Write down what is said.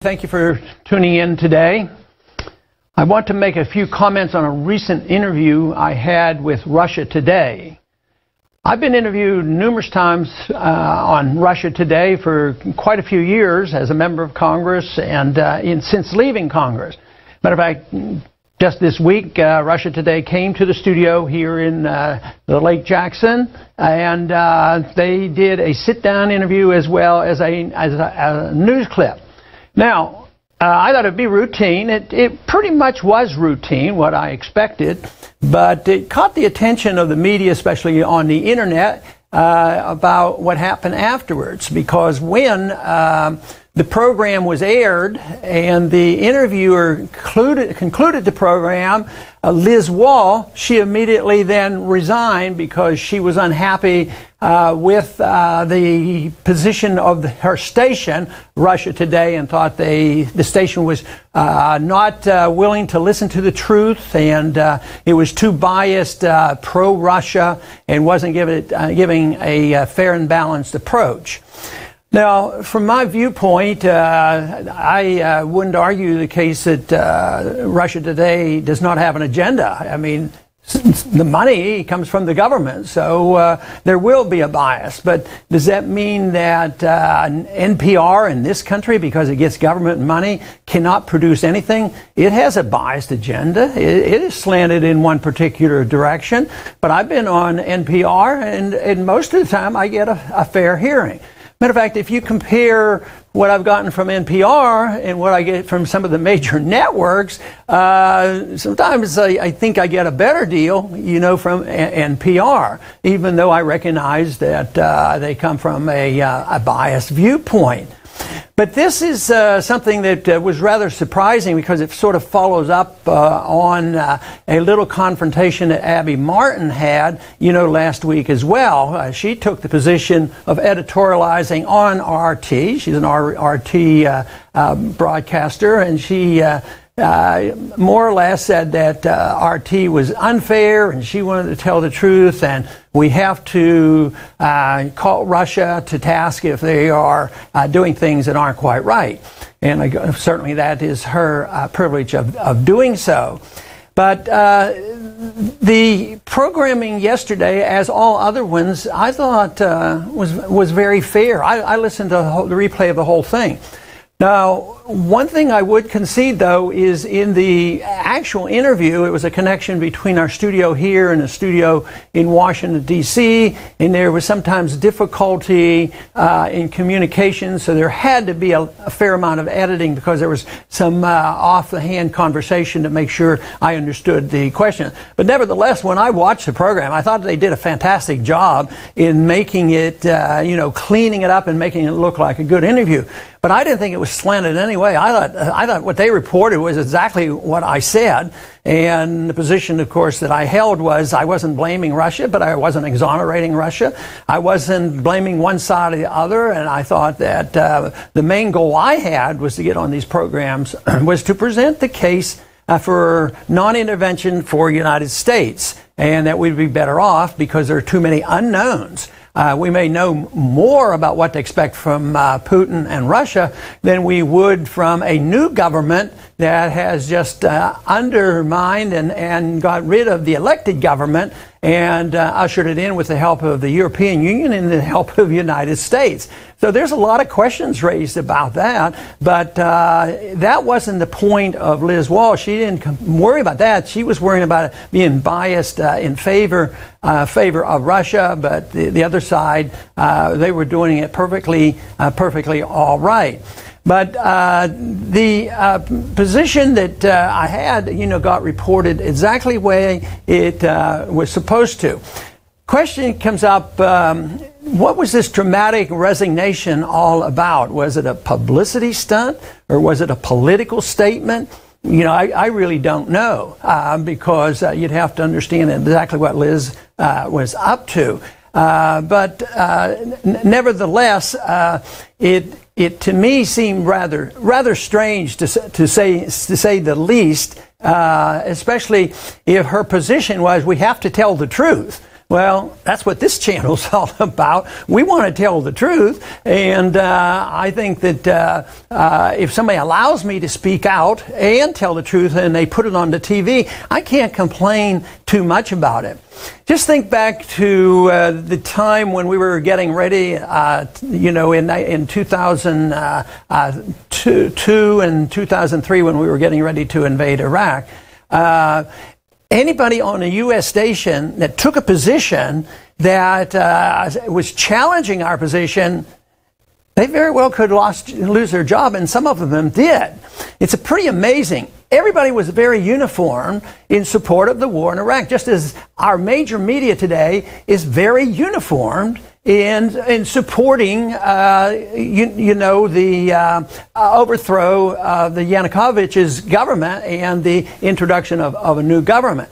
Thank you for tuning in today. I want to make a few comments on a recent interview I had with Russia Today. I've been interviewed numerous times on Russia Today for quite a few years as a member of Congress and since leaving Congress. Matter of fact, just this week, Russia Today came to the studio here in the Lake Jackson, and they did a sit-down interview as well as a news clip. Now, I thought it'd be routine. It pretty much was routine, what I expected, but it caught the attention of the media, especially on the internet, about what happened afterwards. Because when the program was aired and the interviewer concluded the program, Liz Wahl, she immediately then resigned because she was unhappy with the position of her station, Russia Today, and thought the station was not willing to listen to the truth, and it was too biased pro-Russia and wasn't giving a fair and balanced approach. Now, from my viewpoint, I wouldn't argue the case that Russia Today does not have an agenda. I mean, the money comes from the government, so there will be a bias. But does that mean that NPR in this country, because it gets government money, cannot produce anything? It has a biased agenda. It is slanted in one particular direction. But I've been on NPR, and most of the time I get a fair hearing. Matter of fact, if you compare what I've gotten from NPR and what I get from some of the major networks, sometimes I think I get a better deal, from NPR, even though I recognize that they come from a biased viewpoint. But this is something that was rather surprising because it sort of follows up on a little confrontation that Abby Martin had, last week as well. She took the position of editorializing on RT. She's an RT broadcaster, and she more or less said that RT was unfair and she wanted to tell the truth, and we have to call Russia to task if they are doing things that aren't quite right. And certainly that is her privilege of doing so. But the programming yesterday, as all other ones, I thought was very fair. I listened to the replay of the whole thing. Now, one thing I would concede, though, is in the actual interview, it was a connection between our studio here and a studio in Washington, D.C., and there was sometimes difficulty in communication, so there had to be a fair amount of editing because there was some off-the-hand conversation to make sure I understood the question. But nevertheless, when I watched the program, I thought they did a fantastic job in making it, cleaning it up and making it look like a good interview. But I didn't think it was slanted in any way. I thought what they reported was exactly what I said. And the position, of course, that I held was I wasn't blaming Russia, but I wasn't exonerating Russia. I wasn't blaming one side or the other. And I thought that the main goal I had was to get on these programs was to present the case for non-intervention for the United States, and that we'd be better off because there are too many unknowns. We may know more about what to expect from Putin and Russia than we would from a new government that has just undermined and got rid of the elected government and ushered it in with the help of the European Union and the help of the United States. So there's a lot of questions raised about that, but that wasn't the point of Liz Wahl. She didn't worry about that. She was worrying about being biased in favor of Russia, but the other side, they were doing it perfectly all right. But the position that I had, got reported exactly the way it was supposed to. Question comes up, what was this dramatic resignation all about? Was it a publicity stunt or was it a political statement? I really don't know because you'd have to understand exactly what Liz was up to. But nevertheless, it to me seemed rather strange to say the least, especially if her position was we have to tell the truth. Well, that's what this channel's all about. We want to tell the truth, and I think that if somebody allows me to speak out and tell the truth and they put it on the TV, I can't complain too much about it. Just think back to the time when we were getting ready, in 2002 and 2003 when we were getting ready to invade Iraq. Anybody on a U.S. station that took a position that was challenging our position, they very well could lose their job, and some of them did. It's pretty amazing. Everybody was very uniform in support of the war in Iraq, just as our major media today is very uniformed in supporting, the overthrow of the Yanukovych's government and the introduction of a new government.